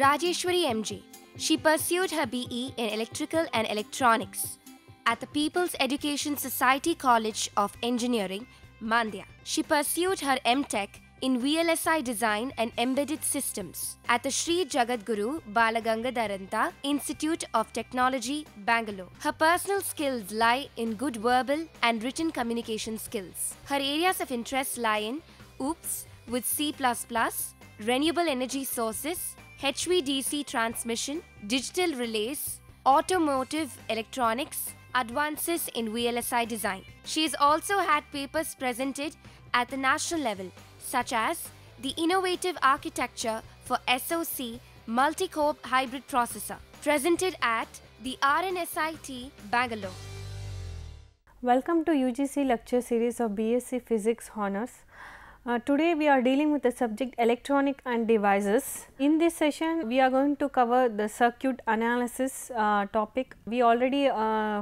Rajeshwari MJ. She pursued her BE in Electrical and Electronics at the People's Education Society College of Engineering, Mandya. She pursued her MTech in VLSI Design and Embedded Systems at the Sri Jagadguru Balagangadharanta Institute of Technology, Bangalore. Her personal skills lie in good verbal and written communication skills. Her areas of interest lie in OOPS with C++, renewable energy sources, HVDC transmission, digital relays, automotive electronics, advances in VLSI design. She has also had papers presented at the national level, such as the Innovative Architecture for SoC Multi-Core Hybrid Processor, presented at the RNSIT, Bangalore. Welcome to UGC lecture series of BSc Physics Honours. Today we are dealing with the subject electronic and devices. In this session we are going to cover the circuit analysis topic. We already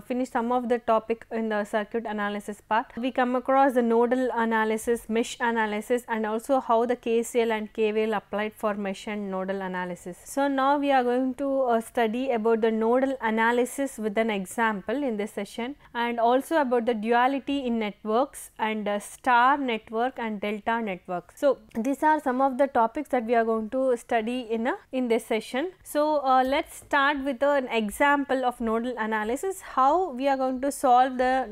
finished some of the topic in the circuit analysis part. We come across the nodal analysis, mesh analysis, and also how the KCL and KVL applied for mesh and nodal analysis. So now we are going to study about the nodal analysis with an example in this session, and also about the duality in networks and star network and delta network. So these are some of the topics that we are going to study in this session. So let's start with an example of nodal analysis, how we are going to solve the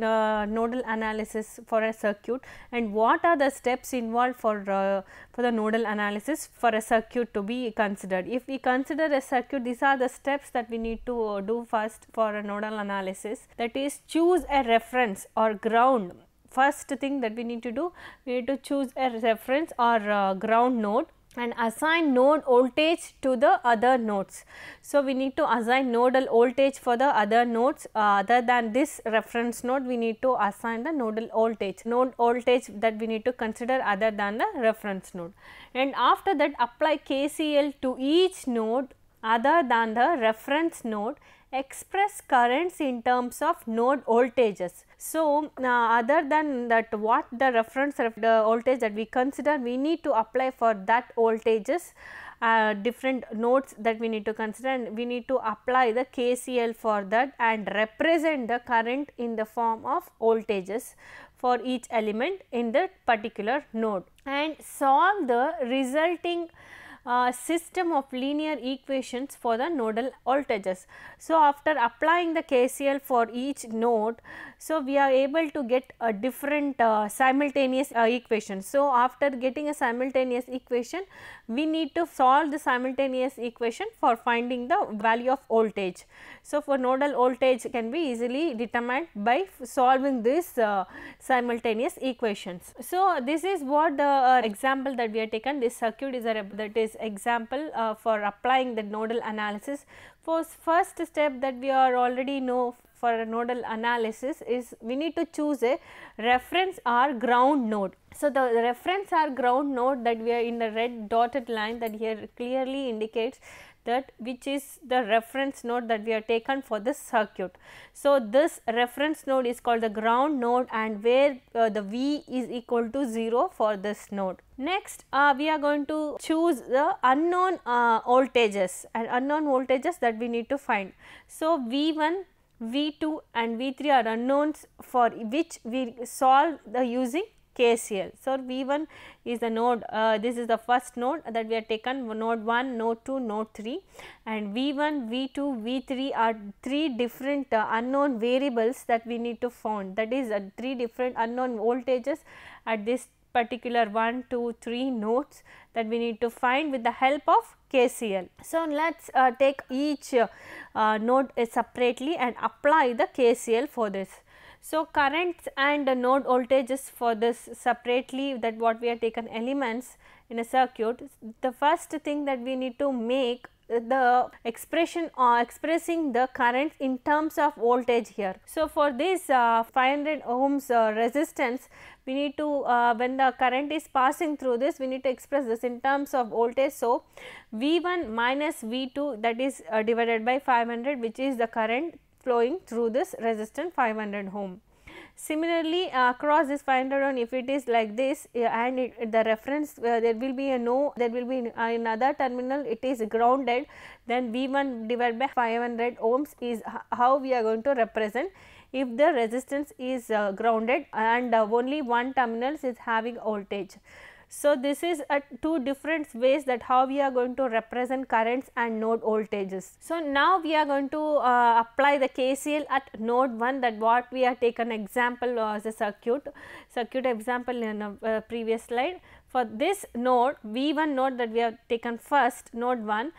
nodal analysis for a circuit, and what are the steps involved for the nodal analysis for a circuit to be considered. If we consider a circuit, these are the steps that we need to do first for a nodal analysis. That is, choose a reference or ground. First thing that we need to do, we need to choose a reference or ground node and assign node voltage to the other nodes. So we need to assign nodal voltage for the other nodes other than this reference node. We need to assign the nodal voltage, node voltage that we need to consider other than the reference node, and after that apply KCL to each node other than the reference node. Express currents in terms of node voltages. So other than that, what the reference the voltage that we consider, we need to apply for that voltages different nodes that we need to consider, and we need to apply the KCL for that and represent the current in the form of voltages for each element in the particular node, and solve the resulting system of linear equations for the nodal voltages. So after applying the KCL for each node, so we are able to get a different simultaneous equation. So after getting a simultaneous equation, we need to solve the simultaneous equation for finding the value of voltage. So for nodal voltage can be easily determined by solving this simultaneous equations. So this is what the example that we have taken. This circuit is that is example for applying the nodal analysis. For first step that we are already know for a nodal analysis is we need to choose a reference or ground node. So the reference or ground node that we are in the red dotted line that here clearly indicates that which is the reference node that we have taken for this circuit. So this reference node is called the ground node, and where the V is equal to 0 for this node. Next we are going to choose the unknown voltages and unknown voltages that we need to find. So V1, V2 and V3 are unknowns for which we solve the using KCL. So V1 is the node, this is the first node that we have taken, node 1, node 2, node 3, and V1, V2, V3 are three different unknown variables that we need to find, that is 3 different unknown voltages at this particular 1, 2, 3 nodes that we need to find with the help of KCL. So let us take each node separately and apply the KCL for this. So currents and node voltages for this separately, that what we have taken elements in a circuit. The first thing that we need to make the expression or expressing the current in terms of voltage here. So for this 500 ohms resistance, we need to when the current is passing through this, we need to express this in terms of voltage. So V1 minus V2, that is divided by 500, which is the current flowing through this resistance 500 ohm. Similarly, across this 500 ohm, if it is like this and the reference there will be a no, there will be another terminal, it is grounded, then V1 divided by 500 ohms is how we are going to represent if the resistance is grounded and only one terminal is having voltage. So, this is two different ways that how we are going to represent currents and node voltages. So, now we are going to apply the KCL at node 1, that what we have taken example as a circuit example in a previous slide. For this node V1 node that we have taken first, node 1,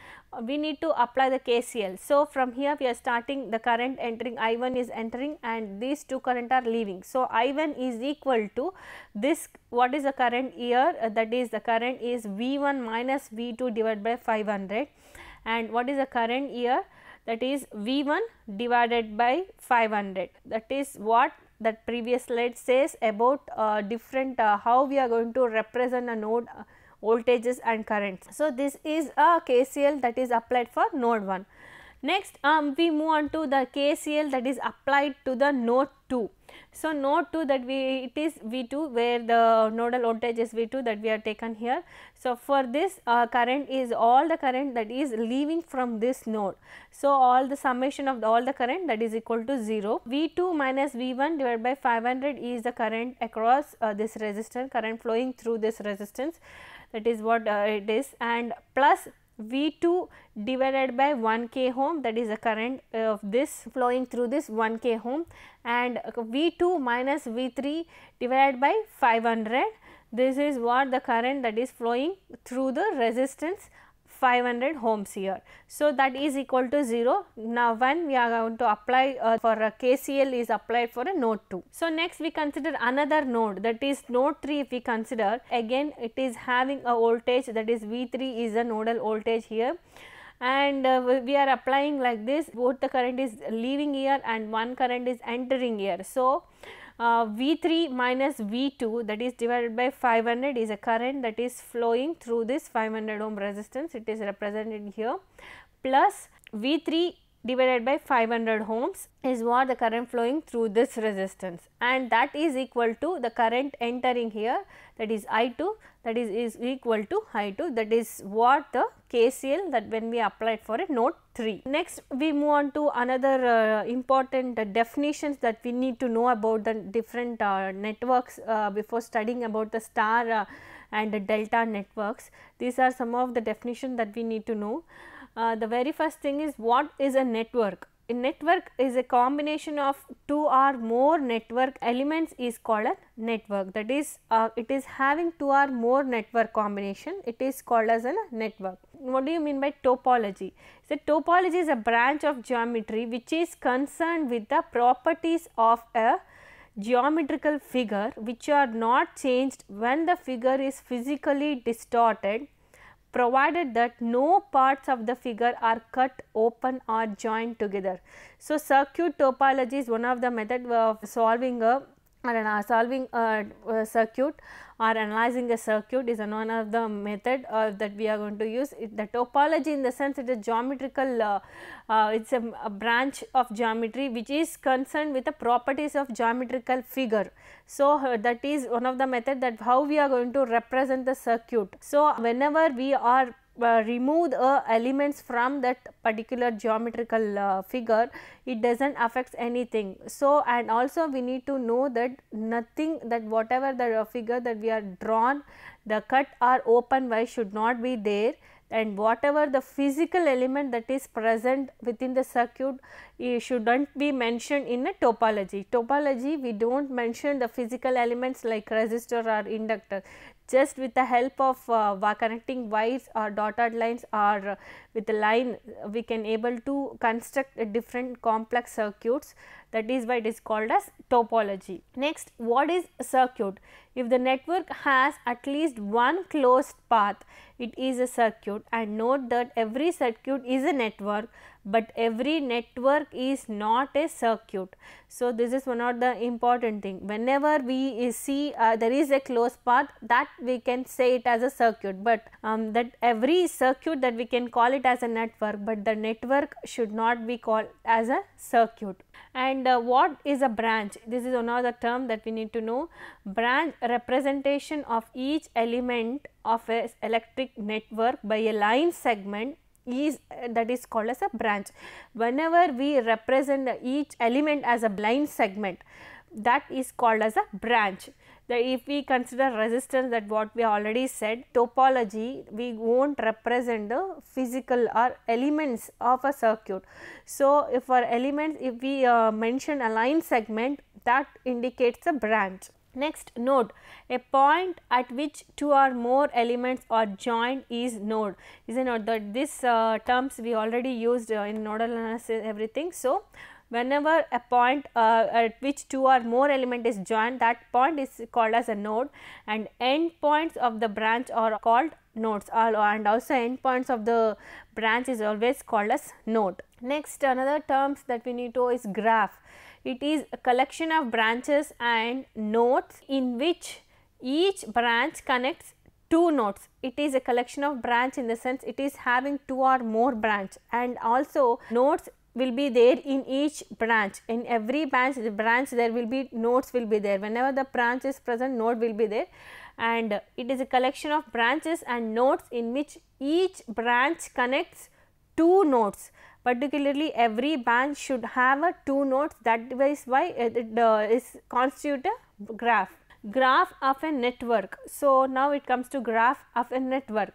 we need to apply the KCL. So, from here we are starting, the current entering, I1 is entering and these two current are leaving. So, I1 is equal to this, what is the current here, that is the current is V1 minus V2 divided by 500, and what is the current here, that is V1 divided by 500, that is what that previous slide says about different how we are going to represent a node voltages and currents. So, this is a KCL that is applied for node 1. Next, we move on to the KCL that is applied to the node 2. So, node 2 that it is V2 where the nodal voltage is V2 that we have taken here. So, for this current is all the current that is leaving from this node. So, all the summation of all the current that is equal to 0. V2 minus V1 divided by 500 is the current across this resistance, current flowing through this resistance, that is what it is, and plus V2 divided by 1 k ohm, that is the current of this flowing through this 1 k ohm, and V2 minus V3 divided by 500, this is what the current that is flowing through the resistance 500 ohms here. So, that is equal to 0. Now, when we are going to apply for a KCL is applied for a node 2. So, next we consider another node, that is node 3. If we consider, again it is having a voltage, that is V3 is a nodal voltage here, and we are applying like this, both the current is leaving here and one current is entering here. So, V3 minus V2 that is divided by 500 is a current that is flowing through this 500 ohm resistance, it is represented here, plus V3 divided by 500 ohms is what the current flowing through this resistance, and that is equal to the current entering here, that is I2, that is equal to I2, that is what the KCL that when we applied for a node 3. Next we move on to another important definitions that we need to know about the different networks before studying about the star and the delta networks. These are some of the definitions that we need to know. The very first thing is, what is a network? A network is a combination of two or more network elements is called a network, that is it is having two or more network combination, it is called as a network. What do you mean by topology? So, topology is a branch of geometry which is concerned with the properties of a geometrical figure which are not changed when the figure is physically distorted, provided that no parts of the figure are cut, open or joined together. So, circuit topology is one of the method of solving a circuit or analyzing a circuit is one of the method that we are going to use. The topology in the sense it is geometrical, it is a branch of geometry which is concerned with the properties of geometrical figure. So, that is one of the method that how we are going to represent the circuit. So, whenever we are remove the elements from that particular geometrical figure, it does not affect anything. So, and also we need to know that nothing, that whatever the figure that we are drawn, the cut or open wise should not be there, and whatever the physical element that is present within the circuit, it should not be mentioned in a topology. Topology we do not mention the physical elements like resistor or inductor. Just with the help of connecting wires or dotted lines or with the line, we can able to construct a different complex circuits, that is why it is called as topology. Next, what is a circuit? If the network has at least one closed path, it is a circuit, and note that every circuit is a network, but every network is not a circuit. So, this is one of the important thing. Whenever we see there is a closed path, that we can say it as a circuit, but that every circuit that we can call it as a network, but the network should not be called as a circuit. And what is a branch? This is another term that we need to know. Branch, representation of each element of a electric network by a line segment is that is called as a branch. Whenever we represent each element as a line segment, that is called as a branch. That if we consider resistance, that what we already said, topology, we won't represent the physical or elements of a circuit. So, if for elements, if we mention a line segment, that indicates a branch. Next, node, a point at which two or more elements are joined is node. Is a node. That this terms we already used in nodal analysis everything. So, whenever a point at which two or more element is joined, that point is called as a node, and end points of the branch are called nodes, and also end points of the branch is always called as node. Next, another terms that we need to know is graph. It is a collection of branches and nodes in which each branch connects two nodes. It is a collection of branch in the sense it is having two or more branch, and also nodes will be there in each branch. In every branch there will be nodes will be there. Whenever the branch is present, node will be there, and it is a collection of branches and nodes in which each branch connects two nodes. Particularly every branch should have a two nodes, that is why it is constitute a graph. Graph of a network. So, now it comes to graph of a network.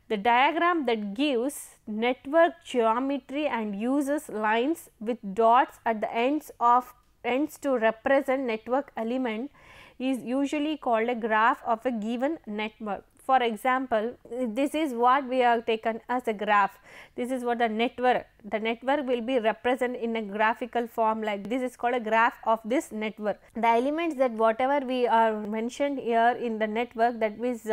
The diagram that gives network geometry and uses lines with dots at the ends to represent network element is usually called a graph of a given network. For example, this is what we have taken as a graph. This is what the network will be represented in a graphical form, like this is called a graph of this network. The elements that whatever we are mentioned here in the network, that is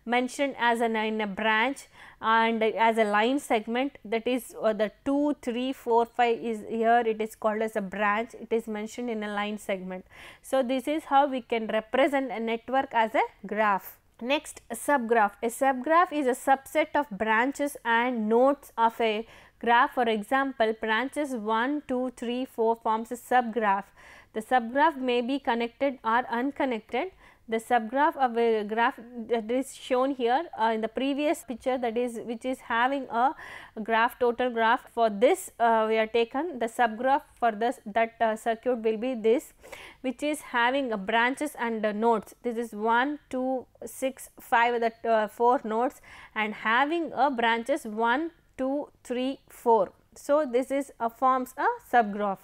mentioned as in a branch and as a line segment, that is the 2, 3, 4, 5 is here, it is called as a branch, it is mentioned in a line segment. So, this is how we can represent a network as a graph. Next, a subgraph. A subgraph is a subset of branches and nodes of a graph. For example, branches 1, 2, 3, 4 forms a subgraph. The subgraph may be connected or unconnected. The subgraph of a graph that is shown here in the previous picture, that is which is having a graph, total graph. For this we are taken the subgraph for this, that circuit will be this, which is having branches and nodes. This is 1, 2, 6, 5, that 4 nodes, and having branches 1, 2, 3, 4. So, this is forms a subgraph.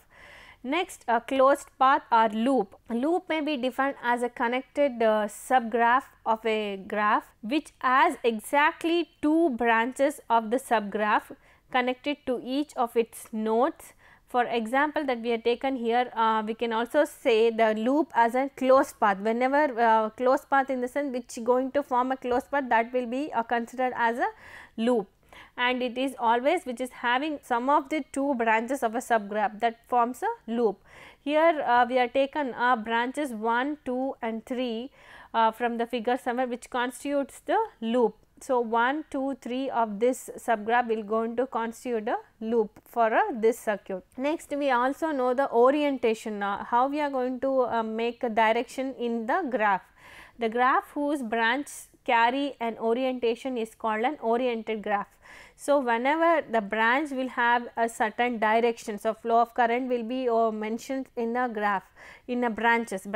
Next, a closed path or loop. A loop may be defined as a connected subgraph of a graph which has exactly two branches of the subgraph connected to each of its nodes. For example, that we have taken here, we can also say the loop as a closed path. Whenever closed path in the sense which is going to form a closed path, that will be considered as a loop, and it is always which is having some of the two branches of a subgraph, that forms a loop. Here we are taken branches 1, 2 and 3 from the figure somewhere, which constitutes the loop. So, 1, 2, 3 of this subgraph will going to constitute a loop for this circuit. Next, we also know the orientation, how we are going to make a direction in the graph. The graph whose branch carry an orientation is called an oriented graph. So, whenever the branch will have a certain direction, so flow of current will be mentioned in a graph, in a branches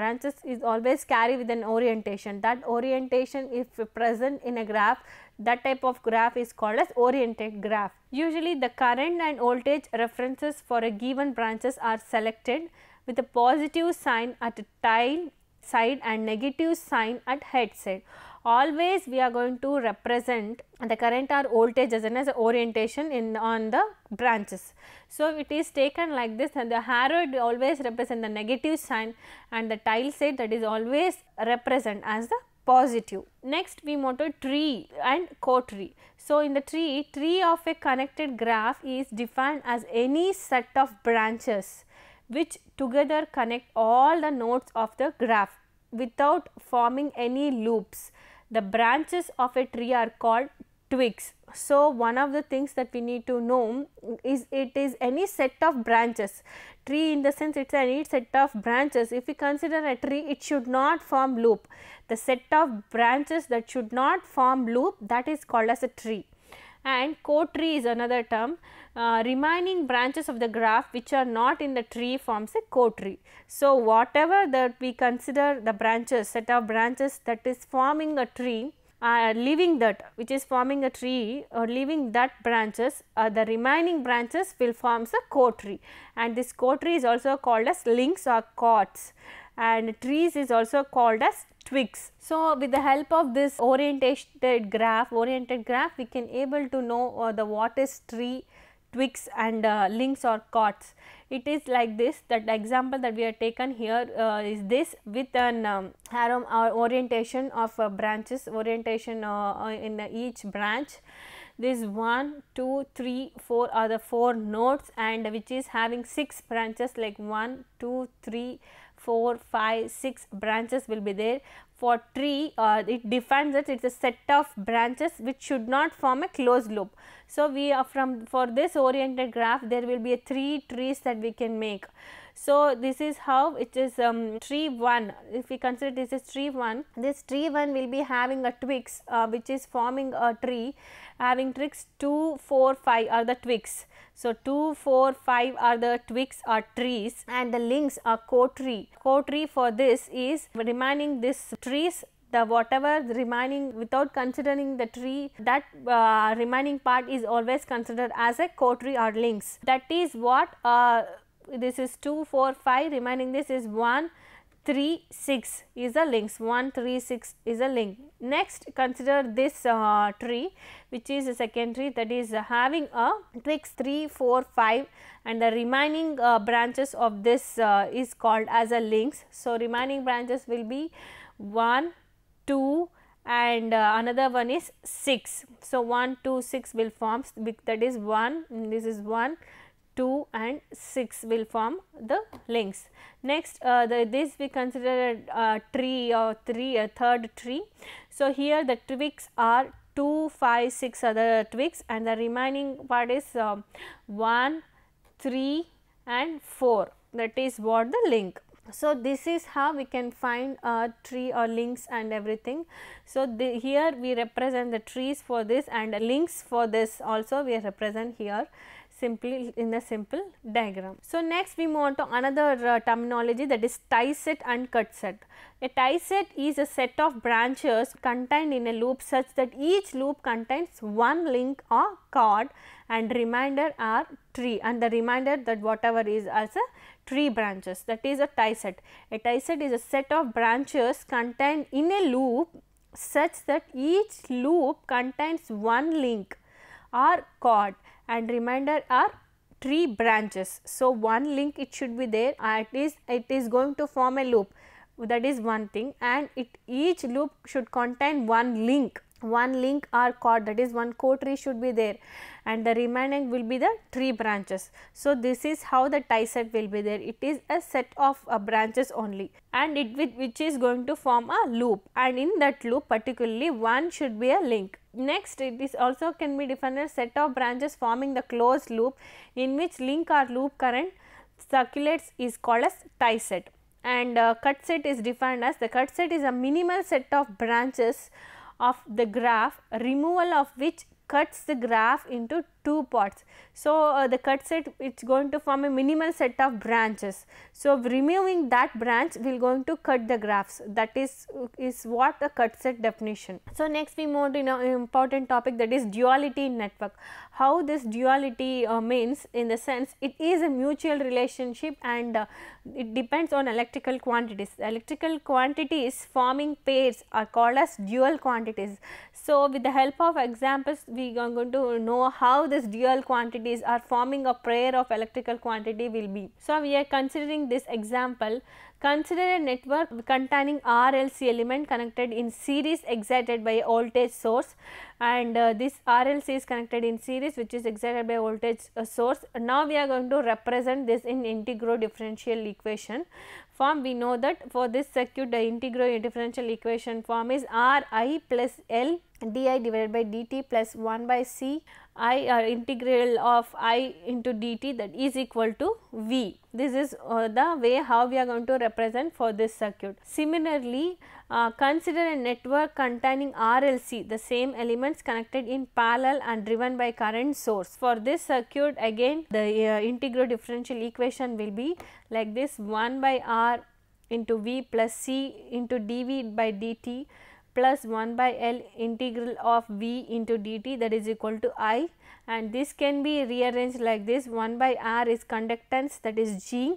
is always carry with an orientation. That orientation if present in a graph, that type of graph is called as oriented graph. Usually the current and voltage references for a given branches are selected with a positive sign at tail side and negative sign at head side. Always we are going to represent the current or voltage as an orientation on the branches. So, it is taken like this, and the arrow always represent the negative sign, and the tail side, that is always represent as the positive. Next we move to tree and cotree. So in the tree of a connected graph is defined as any set of branches which together connect all the nodes of the graph without forming any loops. The branches of a tree are called twigs. So one of the things that we need to know is it is any set of branches. Tree in the sense it is any set of branches. If we consider a tree, it should not form loop. The set of branches that should not form loop, that is called as a tree. And cotree is another term. Remaining branches of the graph which are not in the tree forms a cotree. So whatever that we consider the branches, set of branches that is forming a tree, leaving that which is forming a tree or leaving that branches, the remaining branches will forms a cotree, and this cotree is also called as links or cords, and trees is also called as twigs. So with the help of this oriented graph we can able to know the what is tree, twigs and links or cords. It is like this, that the example that we have taken here is this with an arrow or orientation of branches, orientation in each branch. This 1, 2, 3, 4 are the 4 nodes, and which is having 6 branches, like 1, 2, 3, 4, 5, 6 branches will be there. For tree, it defines that it is a set of branches which should not form a closed loop. So we are for this oriented graph there will be 3 trees that we can make. So this is how it is tree 1. If we consider this is tree 1, this tree 1 will be having a twigs which is forming a tree having twigs 2, 4, 5 are the twigs. So 2, 4, 5 are the twigs or trees, and the links are cotree. Cotree for this is remaining this trees, the whatever remaining without considering the tree, that remaining part is always considered as a cotree or links. That is what this is 2, 4, 5, remaining this is 1, 3, 6 is a links, 1, 3, 6 is a link. Next consider this tree which is a second tree, that is having a twigs 3, 4, 5 and the remaining branches of this is called as a links. So remaining branches will be 1, 2 and another one is 6. So 1, 2, 6 will form, that is 1, this is 1, 2 and 6 will form the links. Next this we consider a tree or third tree. So here the twigs are 2, 5, 6 other twigs, and the remaining part is 1, 3 and 4, that is what the link. So this is how we can find a tree or links and everything. So here we represent the trees for this, and links for this also we represent here simply in a simple diagram. So next we move on to another terminology, that is tie set and cut set. A tie set is a set of branches contained in a loop such that each loop contains one link or cord and remainder are tree, and the remainder that whatever is as a tree branches, that is a tie set. A tie set is a set of branches contained in a loop such that each loop contains one link or cord and remainder are tree branches. So one link it should be there, it is going to form a loop, that is one thing, and each loop should contain one link or cord, that is one cotree should be there, and the remaining will be the tree branches. So this is how the tie set will be there. It is a set of branches only, and which is going to form a loop, and in that loop particularly one should be a link. Next, it is also can be defined as set of branches forming the closed loop in which link or loop current circulates is called as tie set. And cut set is defined as, the cut set is a minimal set of branches of the graph, removal of which cuts the graph into two parts. So the cut set it's going to form a minimal set of branches. So removing that branch will going to cut the graphs. That is what the cut set definition. So next we move to an important topic, that is duality in network. How this duality means, in the sense it is a mutual relationship and it depends on electrical quantities. Electrical quantities forming pairs are called as dual quantities. So with the help of examples we are going to know how this dual quantities are forming a pair of electrical quantity will be. So we are considering this example, Consider a network containing RLC element connected in series excited by a voltage source, and this RLC is connected in series which is excited by a voltage source. Now we are going to represent this in integral differential equation form. We know that for this circuit the integral differential equation form is Ri plus L di divided by dt plus 1 by C I integral of I into dt, that is equal to V. This is the way how we are going to represent for this circuit. Similarly, consider a network containing RLC, the same elements connected in parallel and driven by current source. For this circuit again the integral differential equation will be like this: 1 by R into V plus C into dV by dt plus 1 by L integral of V into dt, that is equal to I, and this can be rearranged like this: 1 by R is conductance, that is G,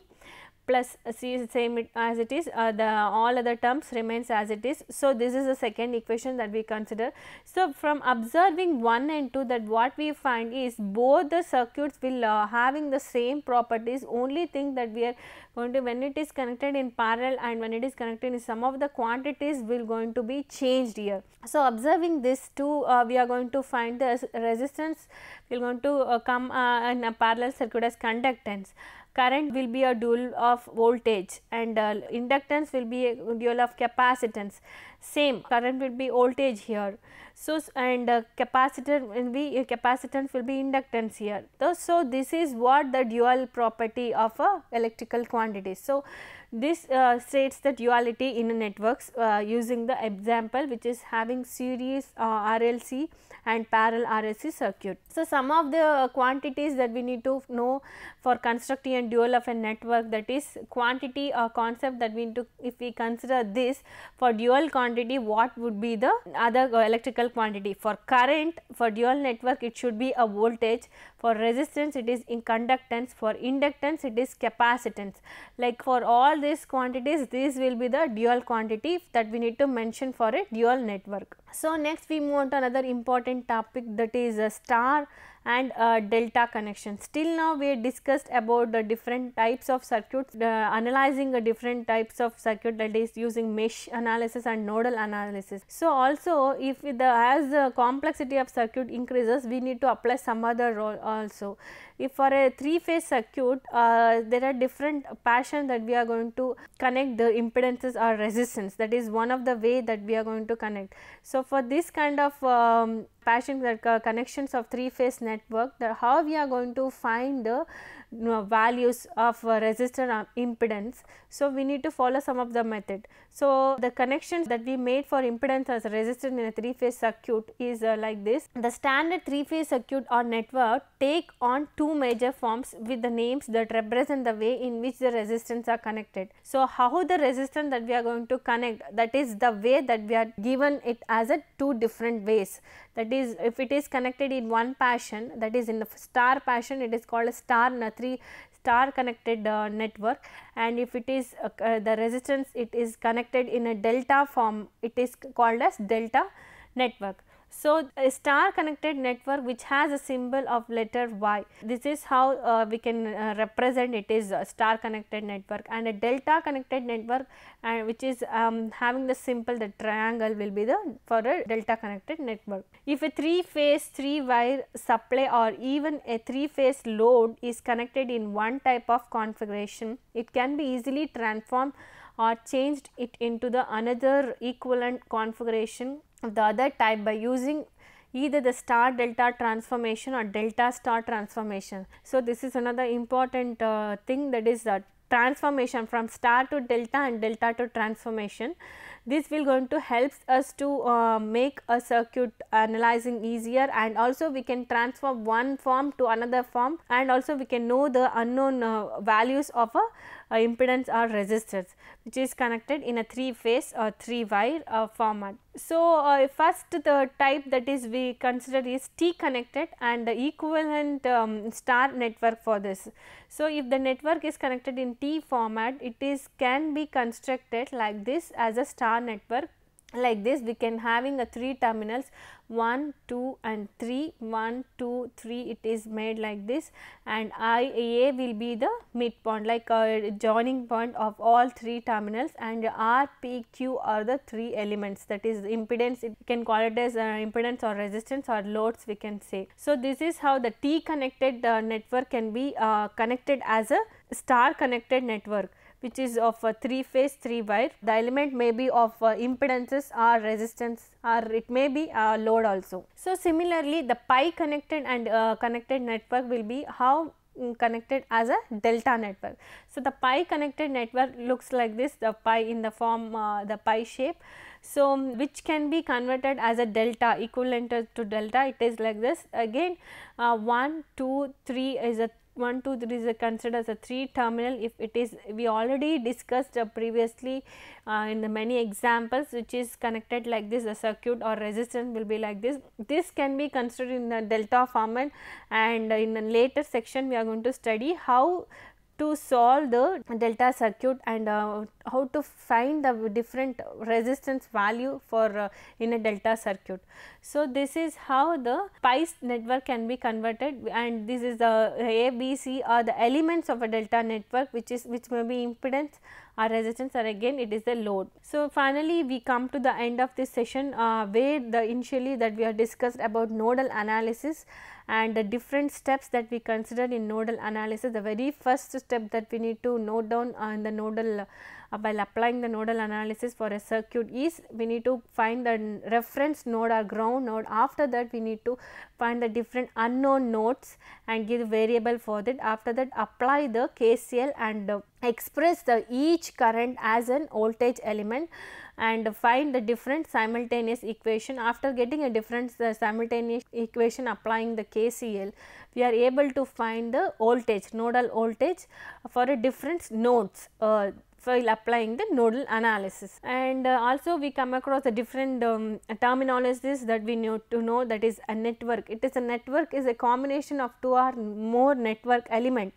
plus C is same as it is, the all other terms remains as it is. So, this is the second equation that we consider. So, from observing 1 and 2, that what we find is both the circuits will having the same properties. Only thing that we are going to, when it is connected in parallel and when it is connected in, some of the quantities will going to be changed here. So, observing this two, we are going to find the resistance will going to come in a parallel circuit as conductance. Current will be a dual of voltage, and inductance will be a dual of capacitance. Same current will be voltage here. So, and capacitor will be capacitance will be inductance here. So, this is what the dual property of a electrical quantity. So, this states the duality in networks using the example which is having series RLC and parallel RLC circuit. So, some of the quantities that we need to know for constructing a dual of a network, that is quantity or concept that we need to, if we consider this for dual quantity, what would be the other electrical quantity. For current, for dual network it should be a voltage, for resistance it is in conductance, for inductance it is capacitance. Like for all these quantities, this will be the dual quantity that we need to mention for a dual network. So, next we move on to another important topic, that is a star and delta connection. Still now we discussed about the different types of circuits, analyzing the different types of circuit, that is using mesh analysis and nodal analysis. So, also if as the complexity of circuit increases, we need to apply some other role also. If for a 3-phase circuit, there are different passion that we are going to connect the impedances or resistance, that is one of the way that we are going to connect. So, for this kind of passion that connections of 3-phase network, that how we are going to find the values of resistor or impedance. So, we need to follow some of the method. So, the connections that we made for impedance as a resistor in a 3-phase circuit is like this. The standard 3-phase circuit or network take on two major forms with the names that represent the way in which the resistance are connected. So, how the resistance that we are going to connect, that is the way that we are given it as a two different ways. That is, if it is connected in one passion, that is in the star passion, it is called a star connected network, and if it is the resistance, it is connected in a delta form, it is called as delta network. So, a star connected network which has a symbol of letter Y, this is how we can represent it is a star connected network, and a delta connected network which is having the symbol, the triangle will be the for a delta connected network. If a 3-phase 3-wire supply or even a 3-phase load is connected in one type of configuration, it can be easily transformed or changed it into the another equivalent configuration of the other type by using either the star delta transformation or delta star transformation. So, this is another important thing, that is transformation from star to delta and delta to transformation. This will going to help us to make a circuit analyzing easier, and also we can transform one form to another form, and also we can know the unknown values of a impedance or resistors which is connected in a 3-phase or 3-wire format. So, first the type that is we consider is T connected and the equivalent star network for this. So, if the network is connected in T format, it is can be constructed like this as a star network, like this, we can having a 3 terminals 1, 2 and 3, 1, 2, 3, it is made like this, and A will be the midpoint, like a joining point of all 3 terminals, and R, P, Q are the 3 elements, that is impedance, it can call it as impedance or resistance or loads we can say. So, this is how the T connected network can be connected as a star connected network, which is of a 3 phase 3 wire. The element may be of impedances or resistance, or it may be load also. So, similarly the pi connected and connected network will be how connected as a delta network. So, the pi connected network looks like this, the pi in the form the pi shape. So, which can be converted as a delta, equivalent to delta, it is like this. Again 1, 2, 3 is a 1, 2, 3 is considered as a 3 terminal. If it is, we already discussed previously in the many examples, which is connected like this, the circuit or resistance will be like this. This can be considered in the delta format, and in a later section we are going to study how to solve the delta circuit and how to find the different resistance value for in a delta circuit. So, this is how the pi network can be converted, and this is the A, B, C are the elements of a delta network, which may be impedance or resistance, or again it is the load. So, finally, we come to the end of this session where the initially that we have discussed about nodal analysis and the different steps that we considered in nodal analysis. The very first step that we need to note down in the nodal while applying the nodal analysis for a circuit is we need to find the reference node or ground node. After that, we need to find the different unknown nodes and give the variable for that. After that, apply the KCL and express the each current as an voltage element and find the different simultaneous equation. After getting a different simultaneous equation, applying the KCL, we are able to find the voltage, nodal voltage for a different nodes while applying the nodal analysis. And also we come across the different terminologies that we need to know, that is a network. It is a network is a combination of 2 or more network element,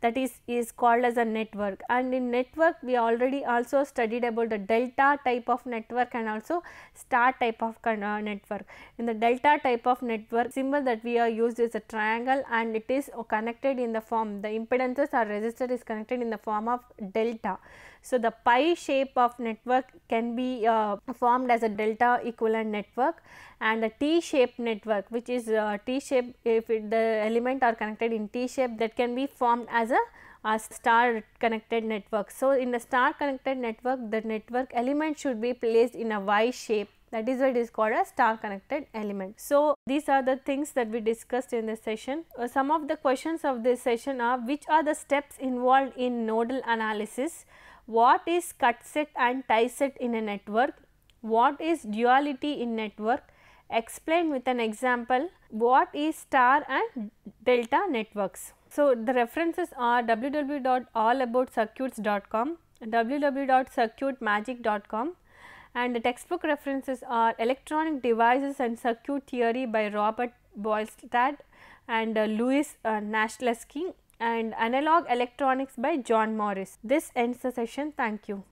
that is called as a network. And in network we already also studied about the delta type of network and also star type of network. In the delta type of network, symbol that we are used is a triangle, and it is connected in the form, the impedances or resistor is connected in the form of delta. So, the pi shape of network can be formed as a delta equivalent network, and the T shaped network, which is T shape, if the element are connected in T shape, that can be formed as a star connected network. So, in the star connected network, the network element should be placed in a Y shape, that is why it is called a star connected element. So, these are the things that we discussed in this session. Some of the questions of this session are: which are the steps involved in nodal analysis? What is cut set and tie set in a network? What is duality in network? Explain with an example what is star and delta networks. So, the references are www.allaboutscircuits.com, www.circuitmagic.com, and the textbook references are Electronic Devices and Circuit Theory by Robert Boylestad and Louis Nashleski, and Analog Electronics by John Morris. This ends the session. Thank you.